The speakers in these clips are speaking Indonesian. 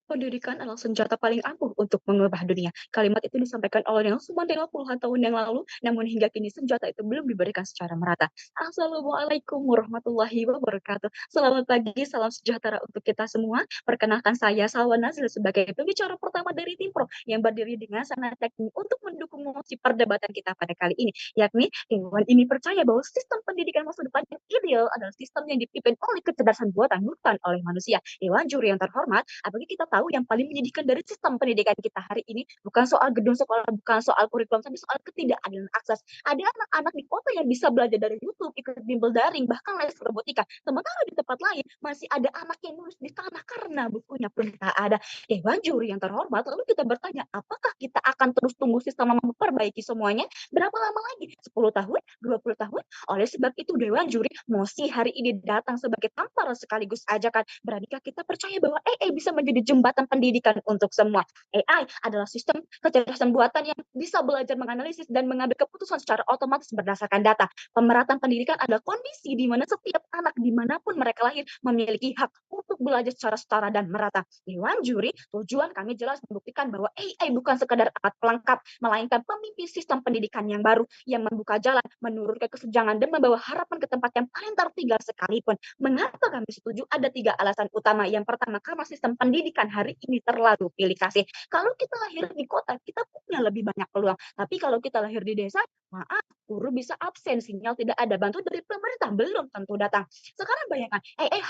Pendidikan adalah senjata paling ampuh untuk mengubah dunia. Kalimat itu disampaikan oleh Nelson Mandela puluhan tahun yang lalu, namun hingga kini senjata itu belum diberikan secara merata. Assalamualaikum warahmatullahi wabarakatuh. Selamat pagi, salam sejahtera untuk kita semua. Perkenalkan saya Salwa Nazil sebagai pembicara pertama dari tim Pro yang berdiri dengan sangat teknik untuk mendukung mosi perdebatan kita pada kali ini. Yakni, ilmuwan ini percaya bahwa sistem pendidikan masa depan yang ideal adalah sistem yang dipimpin oleh kecerdasan buatan, bukan oleh manusia. Dewan juri yang terhormat, apalagi kita tahu yang paling menyedihkan dari sistem pendidikan kita hari ini bukan soal gedung sekolah, bukan soal kurikulum, tapi soal ketidakadilan akses. Ada anak-anak di kota yang bisa belajar dari YouTube, ikut bimbel daring, bahkan les robotika. Sementara di tempat lain masih ada anak yang nulis di tanah karena bukunya pun tak ada. Dewan juri yang terhormat, lalu kita bertanya, apakah kita akan terus tunggu sistem memperbaiki semuanya? Berapa lama lagi? 10 tahun? 20 tahun? Oleh sebab itu, Dewan juri Mosi hari ini datang sebagai tamparan sekaligus ajakan. Beranikah kita percaya bahwa AI bisa menjadi jembatan pendidikan untuk semua? AI adalah sistem kecerdasan buatan yang bisa belajar menganalisis dan mengambil keputusan secara otomatis berdasarkan data. Pemerataan pendidikan adalah kondisi di mana setiap anak dimanapun mereka lahir memiliki hak untuk belajar secara setara dan merata. Dewan juri, tujuan kami jelas membuktikan bahwa AI bukan sekadar alat pelengkap, melainkan pemimpin sistem pendidikan yang baru yang membuka jalan, menurunkan kesenjangan, dan membawa harapan ke tempat yang paling tertinggal sekalipun. Mengapa kami setuju? Ada tiga alasan utama. Yang pertama, karena sistem pendidikan hari ini terlalu pilih kasih. Kalau kita lahir di kota, kita punya lebih banyak peluang. Tapi kalau kita lahir di desa, maaf, guru bisa absen, sinyal tidak ada, bantu dari pemerintah belum tentu datang. Sekarang bayangkan,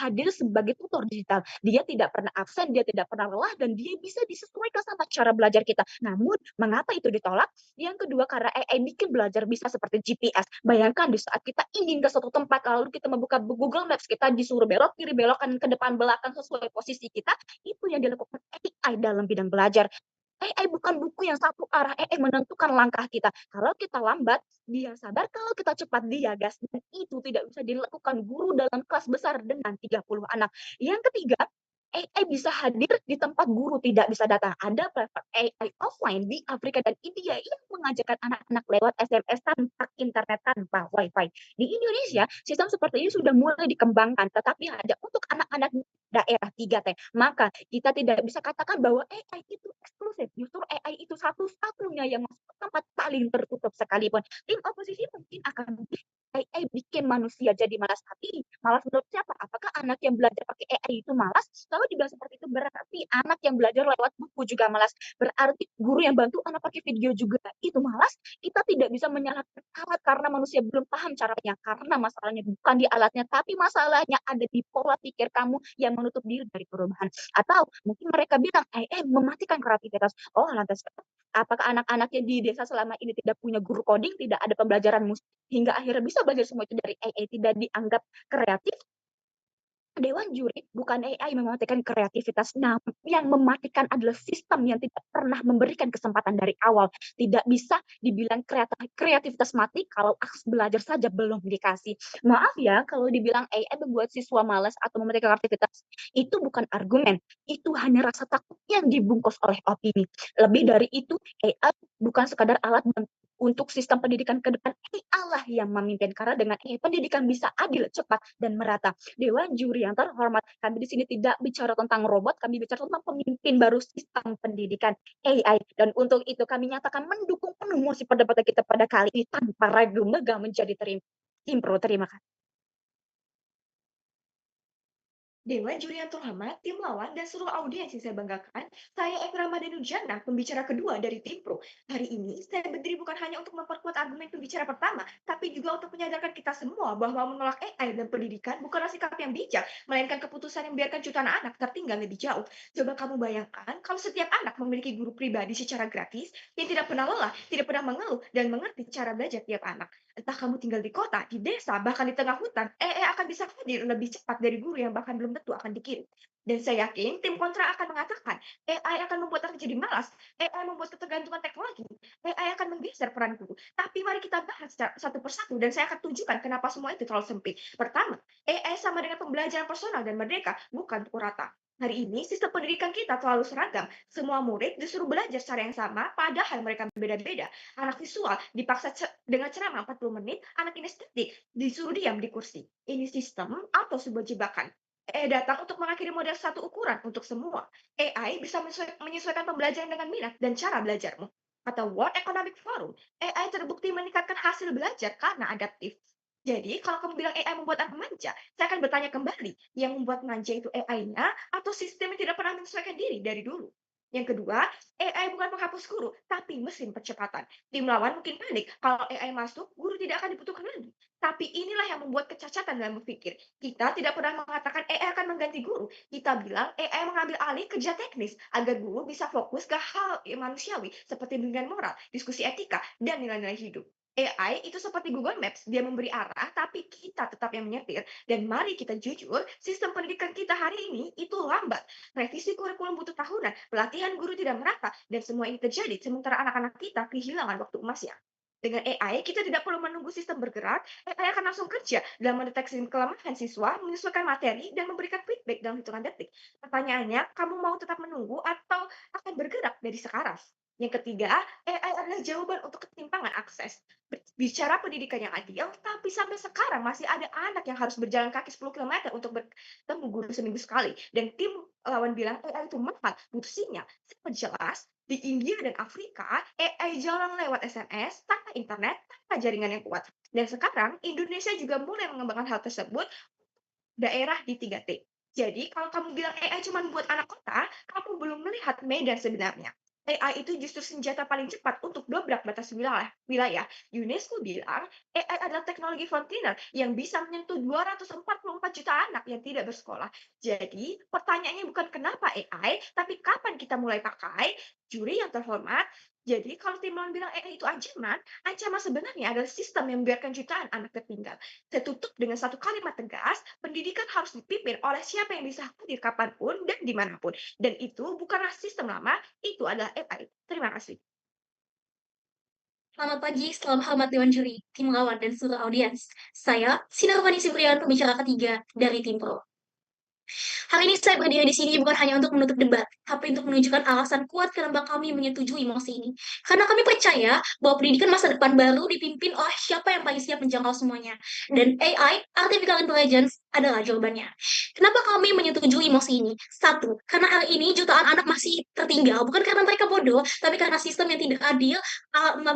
hadir sebagai tutor digital. Dia tidak pernah absen, dia tidak pernah lelah, dan dia bisa disesuaikan sama cara belajar kita. Namun, mengapa itu ditolak? Yang kedua, karena bikin belajar bisa seperti GPS. Bayangkan di saat kita ingin ke suatu tempat, lalu kita membuka Google Maps, kita disuruh belok kiri, belok kanan, ke depan, belakang sesuai posisi kita. Itu yang dilakukan AI dalam bidang belajar. AI bukan buku yang satu arah, AI menentukan langkah kita. Kalau kita lambat, dia sabar. Kalau kita cepat, dia gas. Dan itu tidak bisa dilakukan guru dalam kelas besar dengan 30 anak. Yang ketiga, AI bisa hadir di tempat guru tidak bisa datang. Ada platform AI offline di Afrika dan India yang mengajarkan anak-anak lewat SMS tanpa internet, tanpa WiFi. Di Indonesia, sistem seperti ini sudah mulai dikembangkan, tetapi hanya untuk anak-anak daerah 3T. Maka kita tidak bisa katakan bahwa AI itu eksklusif. Justru AI itu satu-satunya yang masuk ke tempat paling tertutup sekalipun. Tim oposisi mungkin akan AI bikin manusia jadi malas, tapi malas menurut siapa? Apakah anak yang belajar pakai AI itu malas? Kalau dibilang seperti itu berarti anak yang belajar lewat buku juga malas. Berarti guru yang bantu anak pakai video juga itu malas. Kita tidak bisa menyalahkan alat karena manusia belum paham caranya. Karena masalahnya bukan di alatnya, tapi masalahnya ada di pola pikir kamu yang menutup diri dari perubahan. Atau mungkin mereka bilang AI mematikan kreativitas. Oh, lantas apakah anak-anaknya di desa selama ini tidak punya guru coding, tidak ada pembelajaran musik, hingga akhirnya bisa belajar semua itu dari AI, tidak dianggap kreatif? Dewan juri bukan AI mematikan kreativitas, nah yang mematikan adalah sistem yang tidak pernah memberikan kesempatan dari awal. Tidak bisa dibilang kreativitas mati kalau akses belajar saja belum dikasih. Maaf ya, kalau dibilang AI membuat siswa malas atau mematikan kreativitas, itu bukan argumen. Itu hanya rasa takut yang dibungkus oleh opini. Lebih dari itu, AI bukan sekadar alat untuk sistem pendidikan ke depan. AI lah yang memimpin, karena dengan AI pendidikan bisa adil, cepat, dan merata. Dewan juri yang terhormat, kami di sini tidak bicara tentang robot, kami bicara tentang pemimpin baru sistem pendidikan AI. Dan untuk itu kami nyatakan mendukung penuh mosi perdebatan kita pada kali ini tanpa ragu megang menjadi tim pro. Terima kasih. Dewan juri yang terhormat, tim lawan, dan seluruh audiens yang saya banggakan, saya Eka Ramadhani Nurjana, pembicara kedua dari tim Pro. Hari ini, saya berdiri bukan hanya untuk memperkuat argumen pembicara pertama, tapi juga untuk menyadarkan kita semua bahwa menolak AI dan pendidikan bukanlah sikap yang bijak, melainkan keputusan yang membiarkan jutaan anak tertinggal lebih jauh. Coba kamu bayangkan, kalau setiap anak memiliki guru pribadi secara gratis, yang tidak pernah lelah, tidak pernah mengeluh, dan mengerti cara belajar tiap anak. Entah kamu tinggal di kota, di desa, bahkan di tengah hutan, AI akan bisa hadir lebih cepat dari guru yang bahkan belum tentu akan dikirim. Dan saya yakin tim kontra akan mengatakan, AI akan membuat anak jadi malas, AI membuat ketergantungan teknologi, AI akan menggeser peran guru. Tapi mari kita bahas satu persatu dan saya akan tunjukkan kenapa semua itu terlalu sempit. Pertama, AI sama dengan pembelajaran personal dan merdeka, bukan pukul rata. Hari ini sistem pendidikan kita terlalu seragam. Semua murid disuruh belajar secara yang sama, padahal mereka berbeda-beda. Anak visual dipaksa dengan ceramah 40 menit, anak kinestetik disuruh diam di kursi. Ini sistem atau sebuah jebakan? AI datang untuk mengakhiri model satu ukuran untuk semua. AI bisa menyesuaikan pembelajaran dengan minat dan cara belajarmu. Kata World Economic Forum, AI terbukti meningkatkan hasil belajar karena adaptif. Jadi, kalau kamu bilang AI membuat aku manja, saya akan bertanya kembali, yang membuat manja itu AI-nya atau sistem yang tidak pernah menyesuaikan diri dari dulu? Yang kedua, AI bukan penghapus guru, tapi mesin percepatan. Tim lawan mungkin panik kalau AI masuk, guru tidak akan dibutuhkan lagi. Tapi inilah yang membuat kecacatan dalam berpikir. Kita tidak pernah mengatakan AI akan mengganti guru. Kita bilang AI mengambil alih kerja teknis agar guru bisa fokus ke hal yang manusiawi seperti bimbingan moral, diskusi etika, dan nilai-nilai hidup. AI itu seperti Google Maps, dia memberi arah, tapi kita tetap yang menyetir. Dan mari kita jujur, sistem pendidikan kita hari ini itu lambat. Revisi kurikulum butuh tahunan, pelatihan guru tidak merata, dan semua ini terjadi sementara anak-anak kita kehilangan waktu emasnya. Dengan AI, kita tidak perlu menunggu sistem bergerak, AI akan langsung kerja dalam mendeteksi kelemahan siswa, menyesuaikan materi, dan memberikan feedback dalam hitungan detik. Pertanyaannya, kamu mau tetap menunggu atau akan bergerak dari sekarang? Yang ketiga, AI adalah jawaban untuk ketimpangan akses. Bicara pendidikan yang adil, tapi sampai sekarang masih ada anak yang harus berjalan kaki 10 kilometer untuk bertemu guru seminggu sekali. Dan tim lawan bilang AI itu mahal, butuh sinyal. Sangat jelas, di India dan Afrika, AI jalan lewat SMS, tanpa internet, tanpa jaringan yang kuat. Dan sekarang, Indonesia juga mulai mengembangkan hal tersebut, daerah di 3T. Jadi, kalau kamu bilang AI cuma buat anak kota, kamu belum melihat medan sebenarnya. AI itu justru senjata paling cepat untuk dobrak batas wilayah. UNESCO bilang AI adalah teknologi frontier yang bisa menyentuh 244 juta anak yang tidak bersekolah. Jadi, pertanyaannya bukan kenapa AI, tapi kapan kita mulai pakai? Juri yang terhormat, jadi kalau tim lawan bilang AI itu ancaman, ancaman sebenarnya adalah sistem yang membiarkan jutaan anak tertinggal. Saya tutup dengan satu kalimat tegas, pendidikan harus dipimpin oleh siapa yang bisa hadir kapanpun dan dimanapun. Dan itu bukanlah sistem lama, itu adalah AI. Terima kasih. Selamat pagi, salam hormat Dewan Juri, tim lawan dan seluruh audiens. Saya, Sinarwani Sibrian, pembicara ketiga dari tim Pro. Hari ini saya berdiri di sini bukan hanya untuk menutup debat, tapi untuk menunjukkan alasan kuat kenapa kami menyetujui mosi ini. Karena kami percaya bahwa pendidikan masa depan baru dipimpin oleh siapa yang paling siap menjangkau semuanya. Dan AI, Artificial Intelligence, adalah jawabannya. Kenapa kami menyetujui mosi ini? Satu, karena hari ini jutaan anak masih tertinggal, bukan karena mereka bodoh, tapi karena sistem yang tidak adil,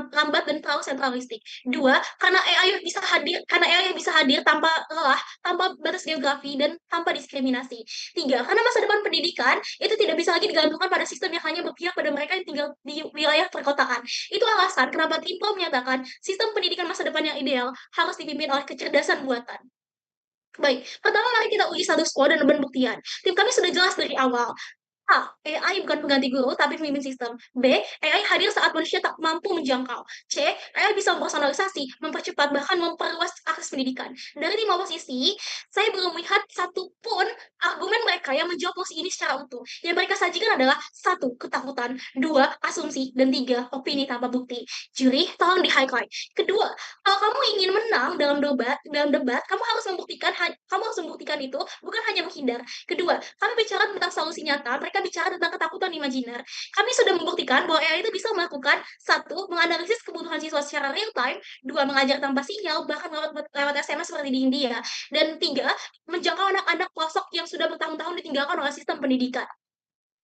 lambat dan terlalu sentralistik. Dua, karena AI yang bisa hadir tanpa lelah, tanpa batas geografi, dan tanpa diskriminasi. Tiga, karena masa depan pendidikan itu tidak bisa lagi digantungkan pada sistem yang hanya berpihak pada mereka yang tinggal di wilayah perkotaan. Itu alasan kenapa Timpo menyatakan sistem pendidikan masa depan yang ideal harus dipimpin oleh kecerdasan buatan. Baik, pertama mari kita uji status quo dan pembuktian. Tim kami sudah jelas dari awal. A. AI bukan pengganti guru, tapi pemimpin sistem. B. AI hadir saat manusia tak mampu menjangkau. C. AI bisa mempersonalisasi, mempercepat, bahkan memperluas akses pendidikan. Dari 5 posisi, saya belum melihat satupun argumen mereka yang menjawab posisi ini secara utuh. Yang mereka sajikan adalah satu, ketakutan, dua, asumsi, dan tiga, opini tanpa bukti. Juri, tolong di-highlight. Kedua, kalau kamu ingin menang dalam debat, kamu harus membuktikan itu, bukan hanya menghindar. Kedua, kami bicara tentang solusi nyata, mereka bicara tentang ketakutan imajiner. Kami sudah membuktikan bahwa AI itu bisa melakukan satu, menganalisis kebutuhan siswa secara real time, dua, mengajar tanpa sinyal, bahkan lewat SMS seperti di India, dan tiga, menjangkau anak-anak pelosok yang sudah bertahun-tahun ditinggalkan oleh sistem pendidikan.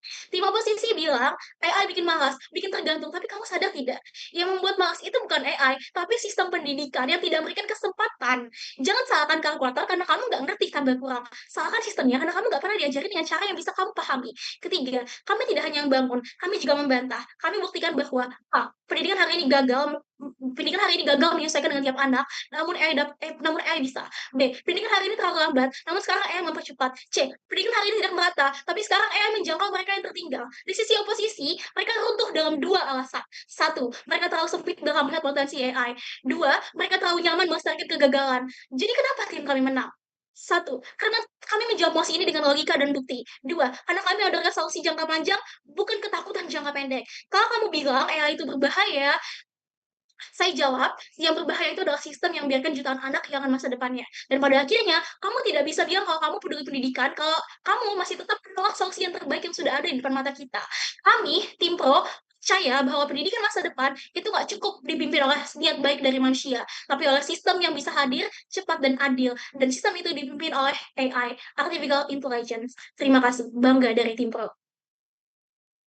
5 posisi bilang AI bikin malas, bikin tergantung, tapi kamu sadar tidak? Yang membuat malas itu bukan AI, tapi sistem pendidikan yang tidak memberikan kesempatan. Jangan salahkan kalkulator karena kamu nggak ngerti tambah kurang. Salahkan sistemnya karena kamu nggak pernah diajarin dengan cara yang bisa kamu pahami. Ketiga, kami tidak hanya membangun, kami juga membantah. Kami buktikan bahwa pendidikan hari ini gagal menyelesaikan dengan tiap anak, namun AI bisa. B. Pendidikan hari ini terlalu lambat, namun sekarang AI mempercepat. C. Pendidikan hari ini tidak merata, tapi sekarang AI menjangkau mereka yang tertinggal. Di sisi oposisi, mereka runtuh dalam dua alasan. Satu, mereka terlalu sempit dalam melihat potensi AI. Dua, mereka terlalu nyaman melestarikan kegagalan. Jadi kenapa tim kami menang? Satu, karena kami menjawab mosi ini dengan logika dan bukti. Dua, karena kami adalah solusi jangka panjang, bukan ketakutan jangka pendek. Kalau kamu bilang AI itu berbahaya, saya jawab, yang berbahaya itu adalah sistem yang membiarkan jutaan anak kehilangan masa depannya. Dan pada akhirnya, kamu tidak bisa bilang kalau kamu peduli pendidikan, kalau kamu masih tetap menolak solusi yang terbaik yang sudah ada di depan mata kita. Kami, tim Pro, percaya bahwa pendidikan masa depan itu nggak cukup dipimpin oleh niat baik dari manusia, tapi oleh sistem yang bisa hadir, cepat dan adil, dan sistem itu dipimpin oleh AI, Artificial Intelligence. Terima kasih, bangga dari tim Pro.